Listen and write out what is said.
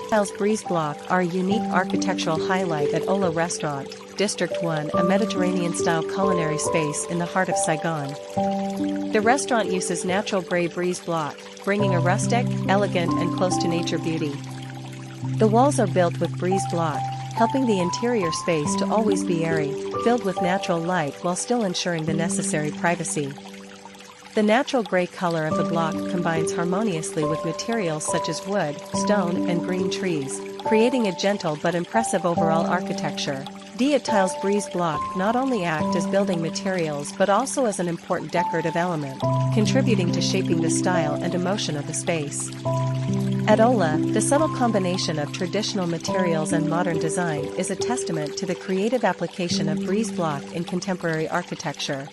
Tiles Breeze Block are a unique architectural highlight at Ola Restaurant, District 1, a Mediterranean-style culinary space in the heart of Saigon. The restaurant uses natural gray breeze block, bringing a rustic, elegant and close-to-nature beauty. The walls are built with breeze block, helping the interior space to always be airy, filled with natural light while still ensuring the necessary privacy. The natural gray color of the block combines harmoniously with materials such as wood, stone, and green trees, creating a gentle but impressive overall architecture. Viet Tiles Breeze Block not only act as building materials but also as an important decorative element, contributing to shaping the style and emotion of the space. At Ola, the subtle combination of traditional materials and modern design is a testament to the creative application of breeze block in contemporary architecture.